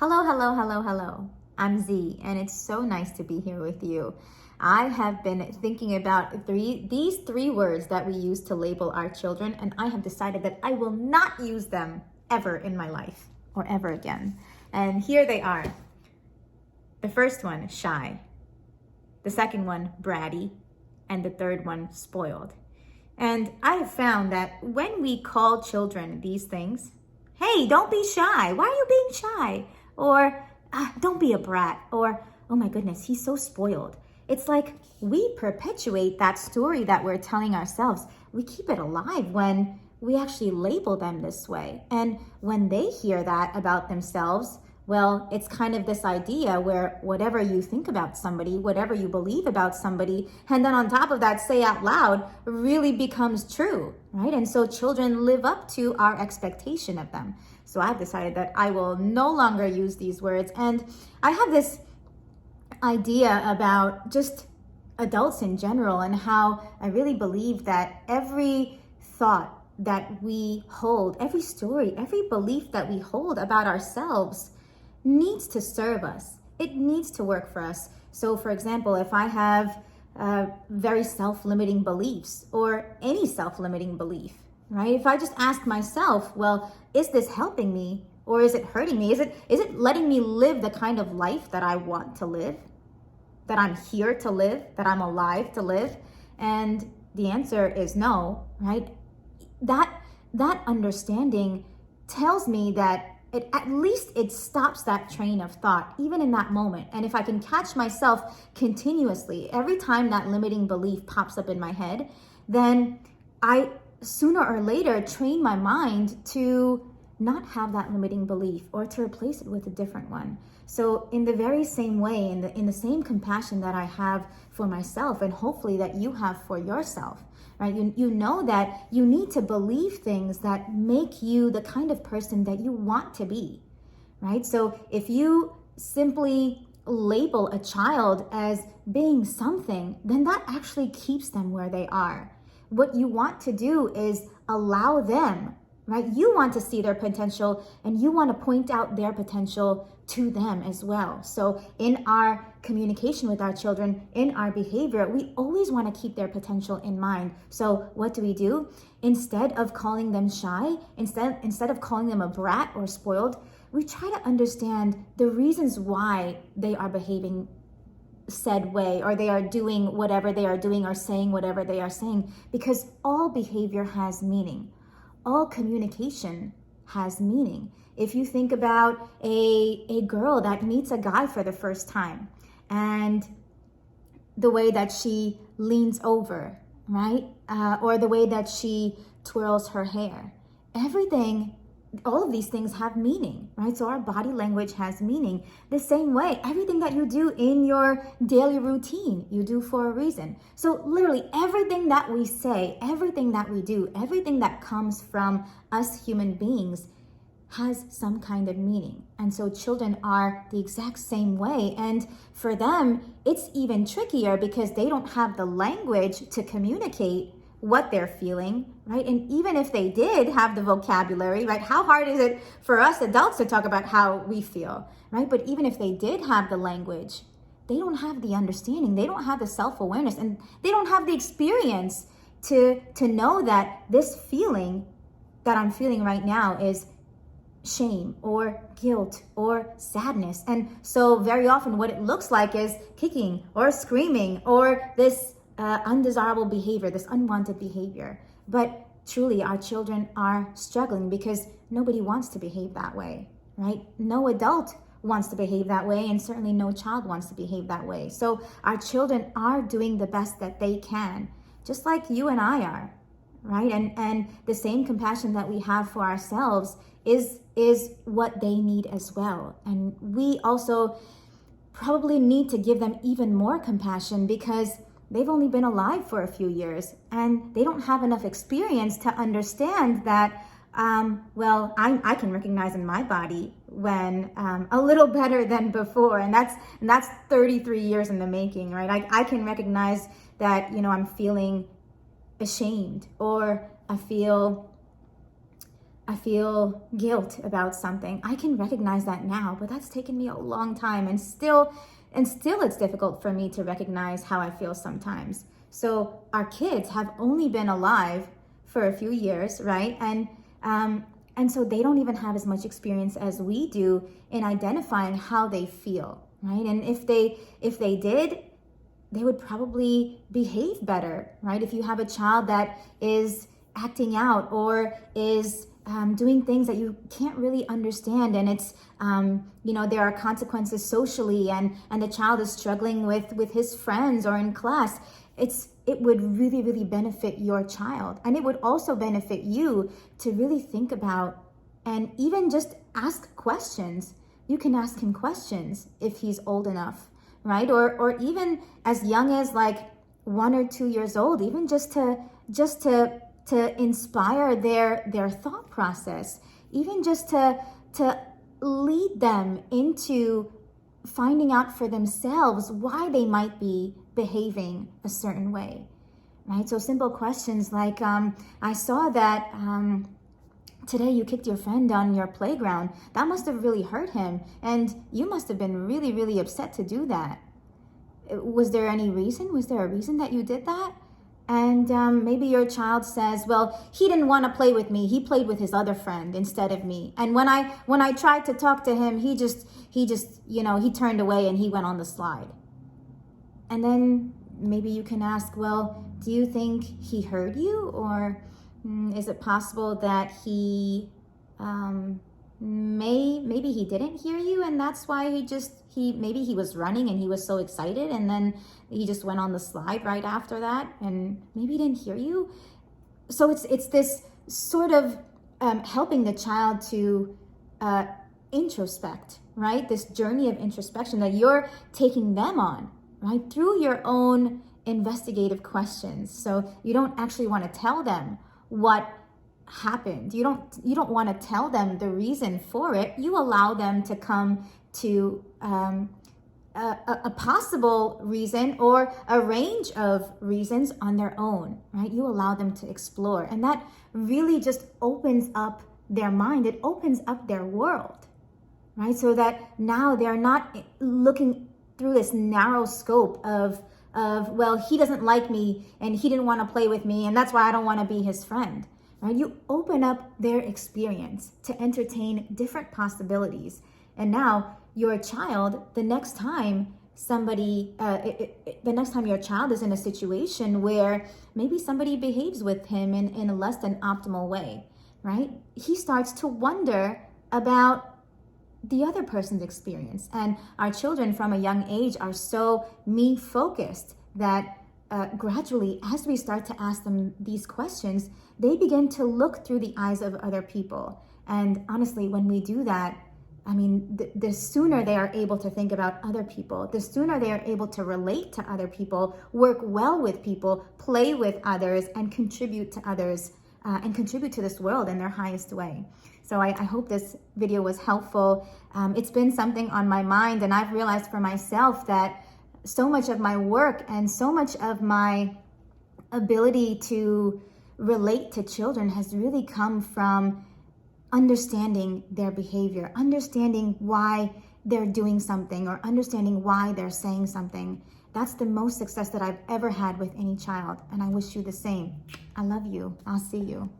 Hello, hello, hello, hello. I'm Z, and it's so nice to be here with you. I have been thinking about these three words that we use to label our children, and I have decided that I will not use them ever in my life or ever again. And here they are. The first one, shy. The second one, bratty. And the third one, spoiled. And I have found that when we call children these things, hey, don't be shy. Why are you being shy? Or don't be a brat. Or, oh my goodness, he's so spoiled. It's like we perpetuate that story that we're telling ourselves. We keep it alive when we actually label them this way. And when they hear that about themselves, well, it's kind of this idea where whatever you think about somebody, whatever you believe about somebody, and then on top of that, say out loud, really becomes true, right? And so children live up to our expectation of them. So I've decided that I will no longer use these words. And I have this idea about just adults in general and how I really believe that every thought that we hold, every story, every belief that we hold about ourselves needs to serve us. It needs to work for us. So for example, if I have very self-limiting beliefs or any self-limiting belief, right? If I just ask myself, well, is this helping me or is it hurting me? Is it letting me live the kind of life that I want to live? That I'm here to live, that I'm alive to live? And the answer is no, right? That understanding tells me that at least it stops that train of thought, even in that moment. And if I can catch myself continuously, every time that limiting belief pops up in my head, then I sooner or later train my mind to not have that limiting belief or to replace it with a different one. So in the very same way, in the same compassion that I have for myself and hopefully that you have for yourself, right? You know that you need to believe things that make you the kind of person that you want to be, right? So if you simply label a child as being something, then that actually keeps them where they are. What you want to do is allow them, right? You want to see their potential and you want to point out their potential to them as well. So in our communication with our children, in our behavior, we always want to keep their potential in mind. So what do? Instead of calling them shy, instead of calling them a brat or spoiled, we try to understand the reasons why they are behaving said way, or they are doing whatever they are doing or saying whatever they are saying, because all behavior has meaning. All communication has meaning. If you think about a girl that meets a guy for the first time and the way that she leans over, right? Or the way that she twirls her hair, all of these things have meaning, right? So our body language has meaning. The same way, everything that you do in your daily routine, you do for a reason. So literally everything that we say, everything that we do, everything that comes from us human beings has some kind of meaning. And so children are the exact same way. And for them, it's even trickier because they don't have the language to communicate what they're feeling, right? And even if they did have the vocabulary, right? How hard is it for us adults to talk about how we feel, right? But even if they did have the language, they don't have the understanding, they don't have the self-awareness, and they don't have the experience to know that this feeling that I'm feeling right now is shame or guilt or sadness. And so very often what it looks like is kicking or screaming or this undesirable behavior, this unwanted behavior. But truly our children are struggling because nobody wants to behave that way, right? No adult wants to behave that way, and certainly no child wants to behave that way. So our children are doing the best that they can, just like you and I are, right? And the same compassion that we have for ourselves is what they need as well. And we also probably need to give them even more compassion because they've only been alive for a few years and they don't have enough experience to understand that, I can recognize in my body when a little better than before. And that's 33 years in the making, right? I can recognize that, I'm feeling ashamed or I feel I feel guilt about something. I can recognize that now, but that's taken me a long time, and still it's difficult for me to recognize how I feel sometimes. So our kids have only been alive for a few years, right? And so they don't even have as much experience as we do in identifying how they feel, right? And if they did, they would probably behave better, right? If you have a child that is acting out or is doing things that you can't really understand, and it's there are consequences socially, and the child is struggling with his friends or in class, it would really, really benefit your child, and it would also benefit you to really think about and even just ask questions. You can ask him questions if he's old enough, right? Or even as young as like 1 or 2 years old, even just to inspire their thought process, even just to lead them into finding out for themselves why they might be behaving a certain way, right? So simple questions like, I saw that today you kicked your friend on your playground. That must have really hurt him, and you must have been really, really upset to do that. Was there any reason? Was there a reason that you did that? And maybe your child says, well, he didn't want to play with me. He played with his other friend instead of me. And when I tried to talk to him, he turned away and he went on the slide. And then maybe you can ask, well, do you think he heard you? Or is it possible that he maybe he didn't hear you, and that's why maybe he was running and he was so excited, and then he just went on the slide right after that, and maybe he didn't hear you. So it's this sort of helping the child to introspect, right? This journey of introspection that you're taking them on, right? Through your own investigative questions. So you don't actually want to tell them what happened. You don't want to tell them the reason for it. You allow them to come to a possible reason or a range of reasons on their own, right? You allow them to explore, and that really just opens up their mind. It opens up their world, right? So that now they're not looking through this narrow scope of well, he doesn't like me and he didn't want to play with me, and that's why I don't want to be his friend. Right? You open up their experience to entertain different possibilities. And now your child, the next time your child is in a situation where maybe somebody behaves with him in a less than optimal way, right? He starts to wonder about the other person's experience. And our children from a young age are so me focused that gradually, as we start to ask them these questions, they begin to look through the eyes of other people. And honestly, when we do that, I mean, the sooner they are able to think about other people, the sooner they are able to relate to other people, work well with people, play with others, and contribute to others, and contribute to this world in their highest way. So I hope this video was helpful. It's been something on my mind, and I've realized for myself that so much of my work and so much of my ability to relate to children has really come from understanding their behavior, understanding why they're doing something, or understanding why they're saying something. That's the most success that I've ever had with any child, and I wish you the same. I love you. I'll see you.